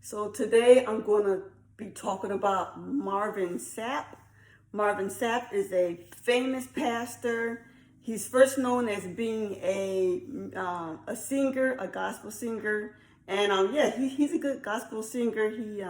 So today I'm going to be talking about Marvin Sapp. Marvin Sapp is a famous pastor. He's first known as being a singer, a gospel singer, and he's a good gospel singer. He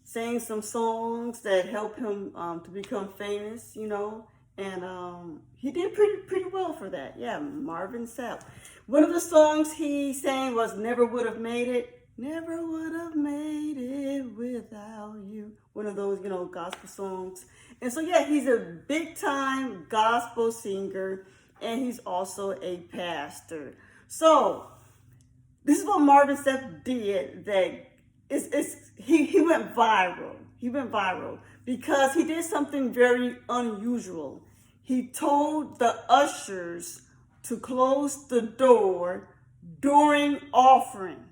sang some songs that helped him to become famous, and he did pretty well for that. Yeah, Marvin Sapp. One of the songs he sang was "Never Would Have Made It." Never would have made it without you. One of those, gospel songs. And so, yeah, he's a big time gospel singer, and he's also a pastor. So, this is what Marvin Sapp did that he went viral. He went viral because he did something very unusual. He told the ushers to close the door during offering.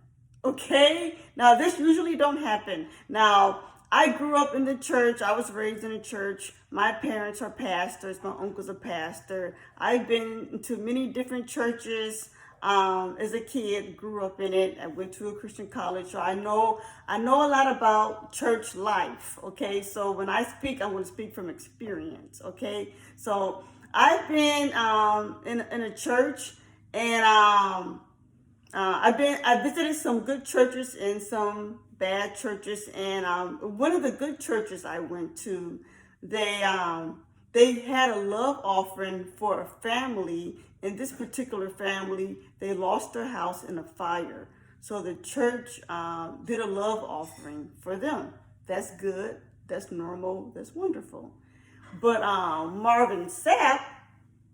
Okay, now this usually don't happen. Now, I grew up in the church. I was raised in a church. My parents are pastors. My uncle's a pastor. I've been to many different churches as a kid. Grew up in it. I went to a Christian college, so I know a lot about church life. Okay, so when I speak, I'm going to speak from experience. Okay, so I've been in a church, and I visited some good churches and some bad churches, and one of the good churches I went to, they had a love offering for a family. In this particular family, they lost their house in a fire, so the church did a love offering for them. That's good. That's normal. That's wonderful. But Marvin Sapp,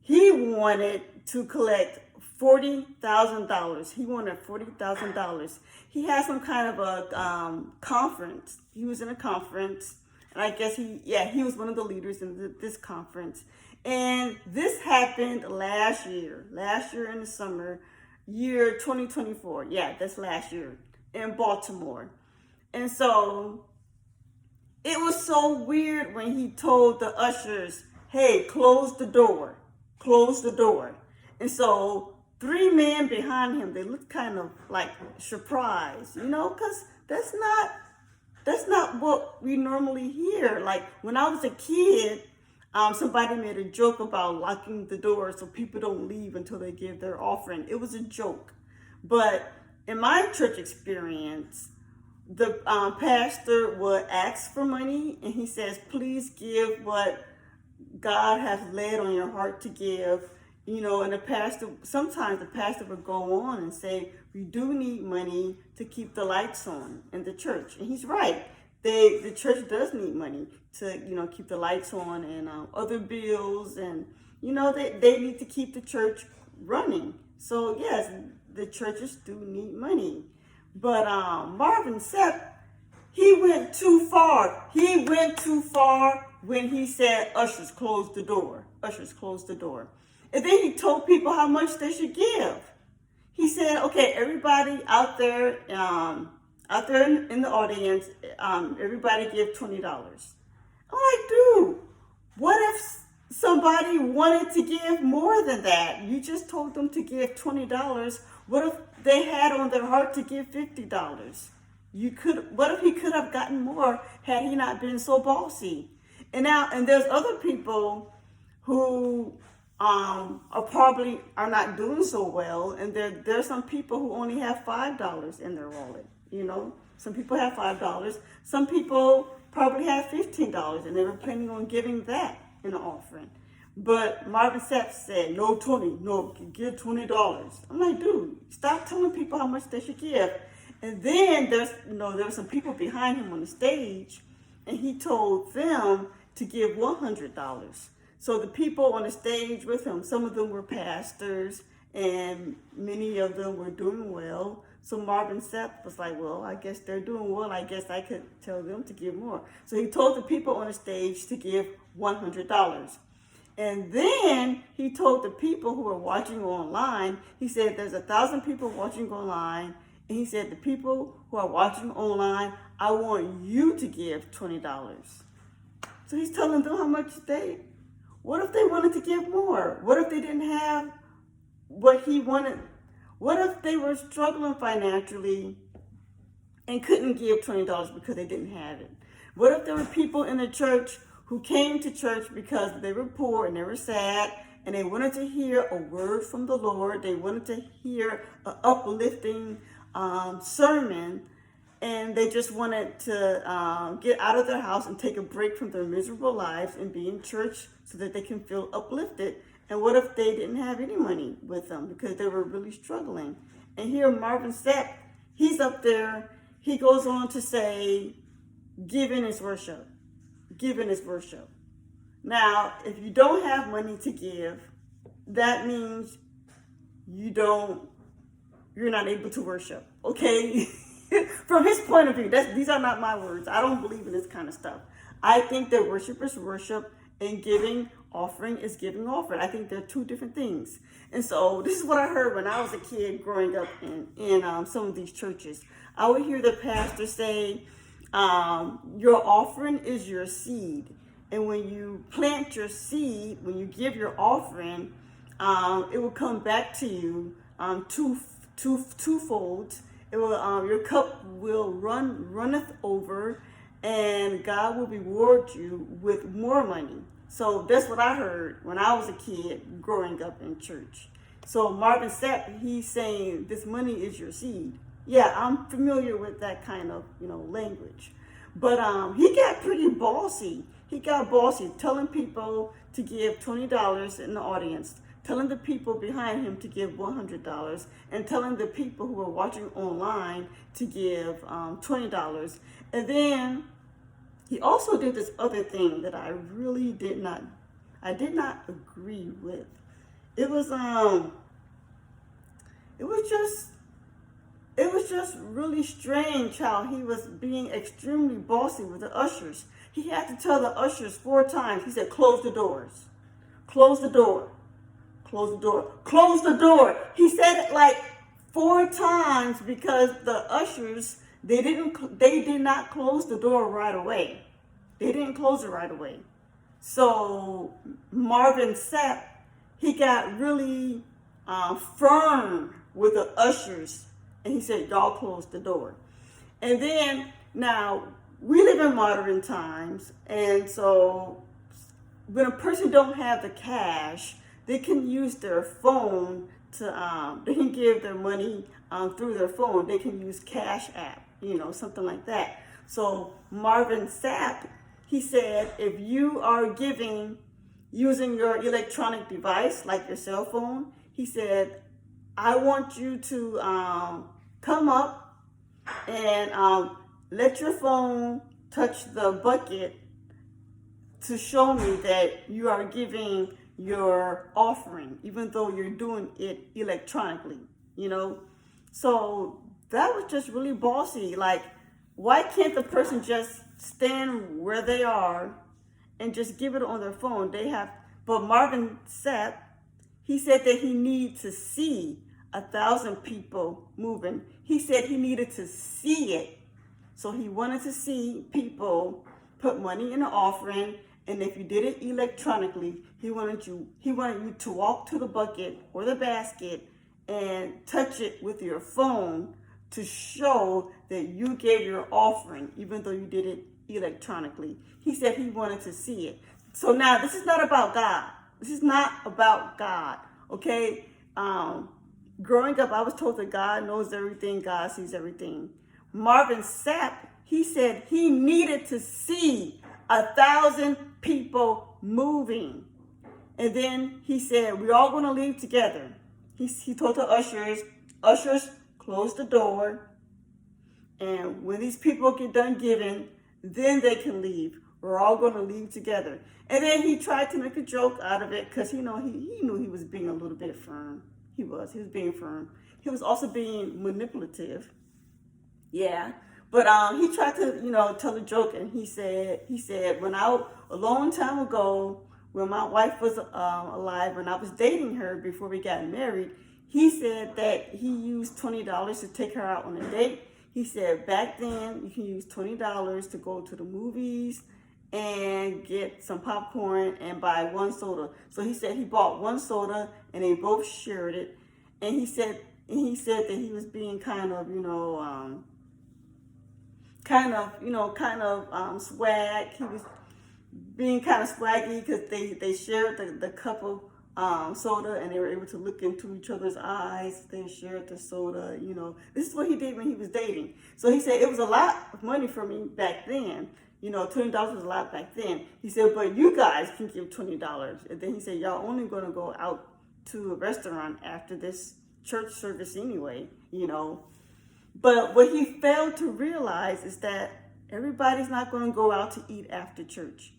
he wanted to collect $40,000. He wanted $40,000. He had some kind of a conference. He was in a conference, and I guess he was one of the leaders in this conference. And this happened last year in the summer, year 2024. Yeah, that's last year in Baltimore. And so it was so weird when he told the ushers, "Hey, close the door, close the door." And so 3 men behind him, they looked kind of like surprised, because that's not what we normally hear. Like when I was a kid, somebody made a joke about locking the door so people don't leave until they give their offering. It was a joke. But in my church experience, the pastor would ask for money, and he says, "Please give what God has laid on your heart to give." And sometimes the pastor would go on and say, "We do need money to keep the lights on in the church." And he's right. The church does need money to, keep the lights on and other bills. And, they need to keep the church running. So, yes, the churches do need money. But Marvin Sapp, he went too far. He went too far when he said, "Ushers, close the door. Ushers, close the door." And then he told people how much they should give. He said, "Okay, everybody out there in the audience, everybody give $20." I'm like, dude, what if somebody wanted to give more than that? You just told them to give $20. What if they had on their heart to give $50? What if he could have gotten more had he not been so bossy? And there's other people who are not doing so well, and there's some people who only have $5 in their wallet. Some people have $5. Some people probably have $15, and they were planning on giving that in an offering. But Marvin Sapp said, "No, 20, no, give $20." I'm like, dude, stop telling people how much they should give. And then there were some people behind him on the stage, and he told them to give $100. So the people on the stage with him, some of them were pastors, and many of them were doing well. So Marvin Sapp was like, "Well, I guess they're doing well. I guess I could tell them to give more." So he told the people on the stage to give $100. And then he told the people who were watching online, he said, "There's 1,000 people watching online." And he said, "The people who are watching online, I want you to give $20. So he's telling them how much what if they wanted to give more? What if they didn't have what he wanted? What if they were struggling financially and couldn't give $20 because they didn't have it? What if there were people in the church who came to church because they were poor and they were sad and they wanted to hear a word from the Lord? They wanted to hear an uplifting sermon, and they just wanted to get out of their house and take a break from their miserable lives and be in church so that they can feel uplifted. And what if they didn't have any money with them because they were really struggling? And here Marvin Sapp, he's up there. He goes on to say, giving is worship. Giving is worship. Now, if you don't have money to give, that means you're not able to worship. Okay? From his point of view, these are not my words. I don't believe in this kind of stuff. I think that worship is worship and giving offering is giving offering. I think they're two different things. And so this is what I heard when I was a kid growing up in some of these churches. I would hear the pastor say, your offering is your seed. And when you plant your seed, when you give your offering, it will come back to you twofold. It will, your cup will runneth over, and God will reward you with more money. So that's what I heard when I was a kid growing up in church. So Marvin Sapp, he's saying this money is your seed. Yeah, I'm familiar with that kind of, language. But he got pretty bossy. He got bossy, telling people to give $20 in the audience, telling the people behind him to give $100, and telling the people who were watching online to give $20. And then he also did this other thing that I really did not agree with. It was just really strange how he was being extremely bossy with the ushers. He had to tell the ushers 4 times. He said, close the doors. Close the door. Close the door. Close the door. He said it like 4 times because the ushers, they did not close the door right away. They didn't close it right away. So Marvin Sapp, he got really firm with the ushers, and he said, y'all close the door. And then, now, we live in modern times, and so when a person don't have the cash, they can use their phone to, they can give their money through their phone. They can use Cash App, something like that. So Marvin Sapp, he said, if you are giving using your electronic device, like your cell phone, he said, I want you to come up and let your phone touch the bucket to show me that you are giving your offering, even though you're doing it electronically, So that was just really bossy. Like, why can't the person just stand where they are and just give it on their phone? But Marvin Sapp, he said that he needed to see 1,000 people moving. He said he needed to see it. So he wanted to see people put money in an offering, and if you did it electronically, he wanted you to walk to the bucket or the basket and touch it with your phone to show that you gave your offering, even though you did it electronically. He said he wanted to see it. So now, this is not about God. This is not about God, okay? Growing up, I was told that God knows everything, God sees everything. Marvin Sapp, he said he needed to see 1,000 people moving. And then he said, we're all going to leave together. He told the ushers, close the door. And when these people get done giving, then they can leave. We're all going to leave together. And then he tried to make a joke out of it because, he knew he was being a little bit firm. He was being firm. He was also being manipulative. Yeah. But he tried to, tell a joke, and he said, a long time ago, when my wife was alive, when I was dating her before we got married, he said that he used $20 to take her out on a date. He said back then you can use $20 to go to the movies and get some popcorn and buy 1 soda. So he said he bought 1 soda and they both shared it. And he said that he was being kind of, swag. He was being kind of swaggy because they shared the cup of soda, and they were able to look into each other's eyes. They shared the soda. This is what he did when he was dating. So he said it was a lot of money for me back then. $20 was a lot back then. He said, but you guys can give $20. And then he said, y'all only going to go out to a restaurant after this church service anyway. But what he failed to realize is that everybody's not going to go out to eat after church.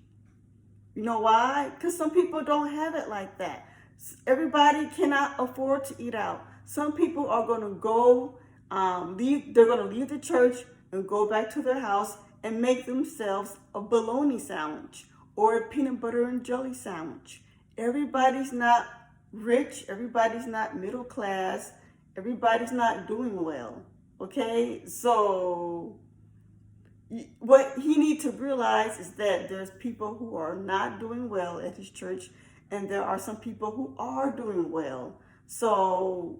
You know why? Because some people don't have it like that. Everybody cannot afford to eat out. Some people are going to go, they're going to leave the church and go back to their house and make themselves a bologna sandwich or a peanut butter and jelly sandwich. Everybody's not rich. Everybody's not middle class. Everybody's not doing well. Okay? So what he needs to realize is that there's people who are not doing well at his church, and there are some people who are doing well. So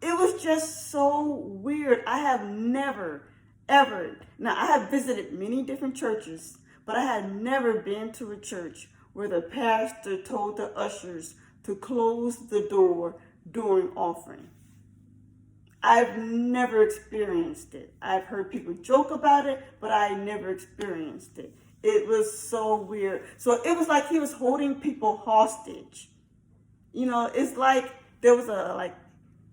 it was just so weird. I have never, ever, now I have visited many different churches, but I had never been to a church where the pastor told the ushers to close the door during offering. I've never experienced it. I've heard people joke about it, but I never experienced it. It was so weird. So it was like he was holding people hostage. It's like there was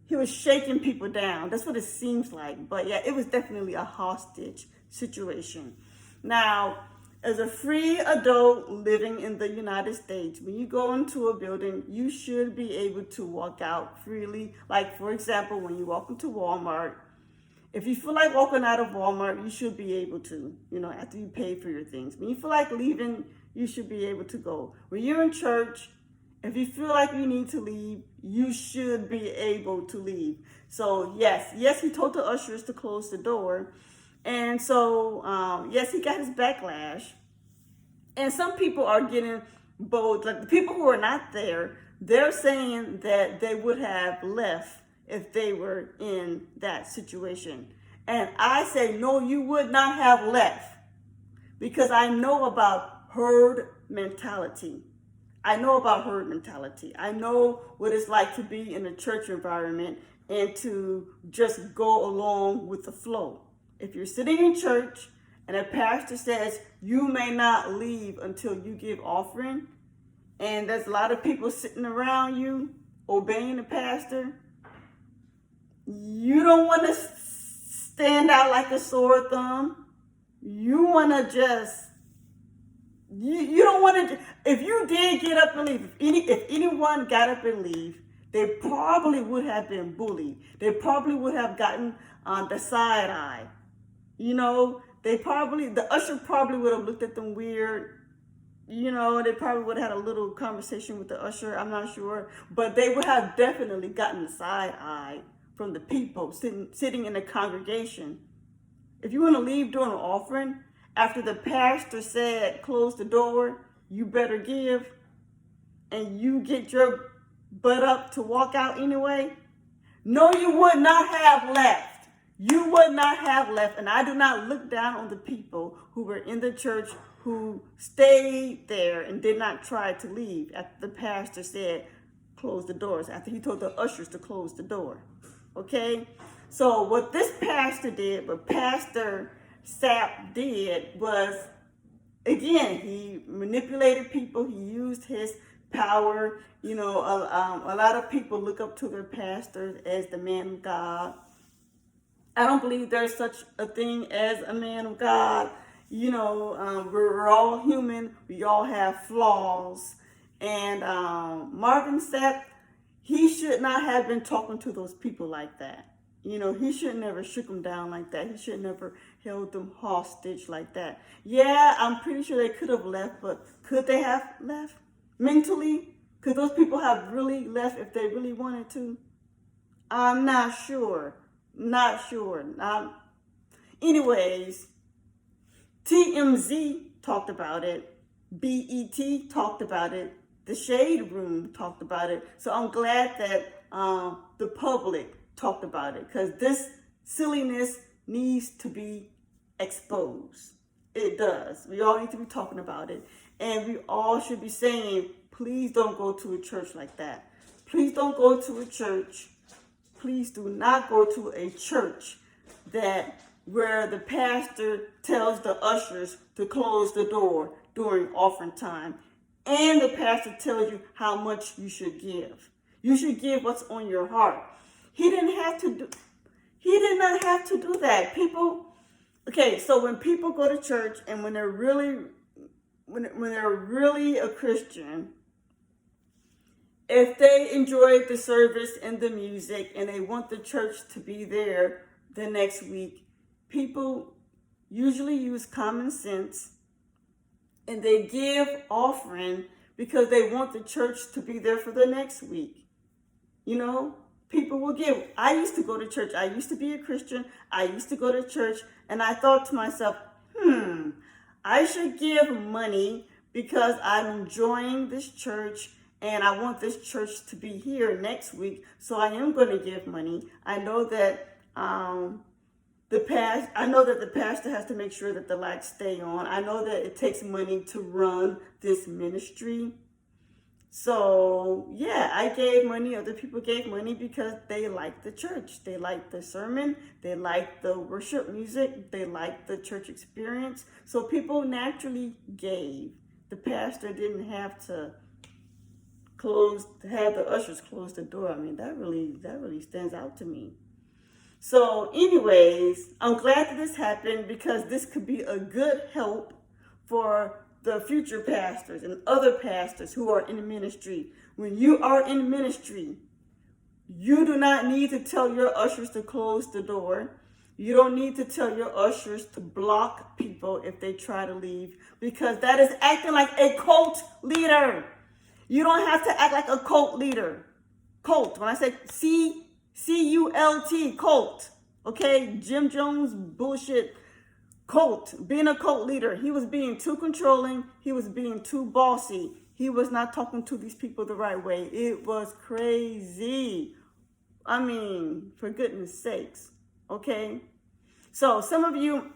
he was shaking people down. That's what it seems like. But yeah, it was definitely a hostage situation. Now, as a free adult living in the United States, when you go into a building, you should be able to walk out freely. Like, for example, when you walk into Walmart, if you feel like walking out of Walmart, you should be able to, after you pay for your things. When you feel like leaving, you should be able to go. When you're in church, if you feel like you need to leave, you should be able to leave. So, yes, he told the ushers to close the door. And so, yes, he got his backlash. And some people are getting bold. Like the people who are not there, they're saying that they would have left if they were in that situation. And I say, no, you would not have left. Because I know about herd mentality. I know what it's like to be in a church environment and to just go along with the flow. If you're sitting in church and a pastor says you may not leave until you give offering, and there's a lot of people sitting around you obeying the pastor, you don't want to stand out like a sore thumb. You want to just, you don't want to, if you did get up and leave, if anyone got up and leave, they probably would have been bullied. They probably would have gotten the side eye. The usher probably would have looked at them weird. They probably would have had a little conversation with the usher. I'm not sure. But they would have definitely gotten the side eye from the people sitting in the congregation. If you want to leave during an offering, after the pastor said, close the door, you better give, and you get your butt up to walk out anyway, no, you would not have left. You would not have left. And I do not look down on the people who were in the church who stayed there and did not try to leave after the pastor said, close the doors, after he told the ushers to close the door. Okay? So what this pastor did, what Pastor Sapp did was, again, he manipulated people. He used his power. A lot of people look up to their pastors as the man of God. I don't believe there's such a thing as a man of God. We're all human. We all have flaws. And Marvin Sapp, he should not have been talking to those people like that. He should never shook them down like that. He should never held them hostage like that. Yeah, I'm pretty sure they could have left, but could they have left mentally? Could those people have really left if they really wanted to? I'm not sure. Anyways, TMZ talked about it. BET talked about it. The Shade Room talked about it. So I'm glad that the public talked about it, because this silliness needs to be exposed. It does. We all need to be talking about it. And we all should be saying, please don't go to a church like that. Please don't go to a church. Please do not go to a church where the pastor tells the ushers to close the door during offering time. And the pastor tells you how much you should give. You should give what's on your heart. He did not have to do that. So when people go to church and when they're really a Christian, if they enjoy the service and the music and they want the church to be there the next week, people usually use common sense and they give offering because they want the church to be there for the next week. You know, people will give. I used to go to church. I used to be a Christian. I used to go to church and I thought to myself, I should give money because I'm enjoying this church and I want this church to be here next week. So I am going to give money. I know that the pastor has to make sure that the lights stay on. I know that it takes money to run this ministry. So, yeah, I gave money. Other people gave money because they liked the church. They liked the sermon. They liked the worship music. They liked the church experience. So people naturally gave. The pastor didn't have to have the ushers close the door. I mean, that really stands out to me. So anyways, I'm glad that this happened because this could be a good help for the future pastors and other pastors who are in ministry. When you are in ministry, you do not need to tell your ushers to close the door. You don't need to tell your ushers to block people if they try to leave because that is acting like a cult leader. You don't have to act like a cult leader. Cult, when I say C-U-L-T, cult. Okay, Jim Jones bullshit. Cult, being a cult leader, he was being too controlling. He was being too bossy. He was not talking to these people the right way. It was crazy. I mean, for goodness sakes. Okay, so some of you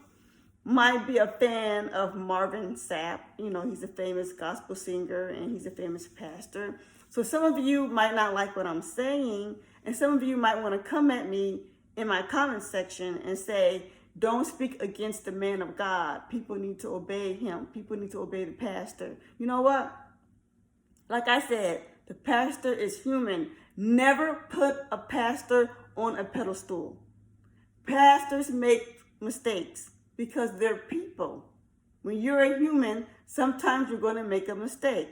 might be a fan of Marvin Sapp. You know, he's a famous gospel singer and he's a famous pastor. So some of you might not like what I'm saying, and some of you might want to come at me in my comment section and say, don't speak against the man of God. People need to obey him. People need to obey the pastor. You know what? Like I said, the pastor is human. Never put a pastor on a pedestal. Pastors make mistakes because they're people. When you're a human, sometimes you're going to make a mistake.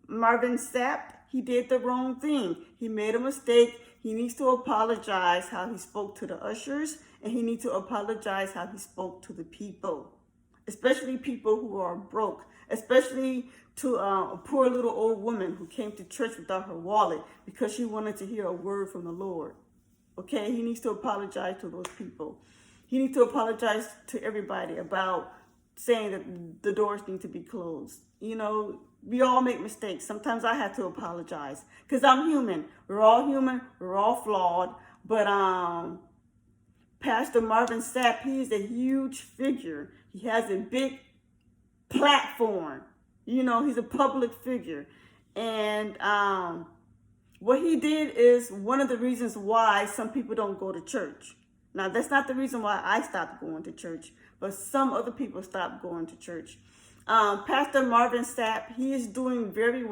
Marvin Sapp, he did the wrong thing. He made a mistake. He needs to apologize how he spoke to the ushers, and he needs to apologize how he spoke to the people, especially people who are broke, especially to a poor little old woman who came to church without her wallet because she wanted to hear a word from the Lord. Okay, he needs to apologize to those people. He needs to apologize to everybody about saying that the doors need to be closed. You know, we all make mistakes. Sometimes I have to apologize because I'm human. We're all human. We're all flawed. But Pastor Marvin Sapp, he is a huge figure. He has a big platform. You know, he's a public figure. And what he did is one of the reasons why some people don't go to church. Now, that's not the reason why I stopped going to church, but some other people stopped going to church. Pastor Marvin Sapp, he is doing very well.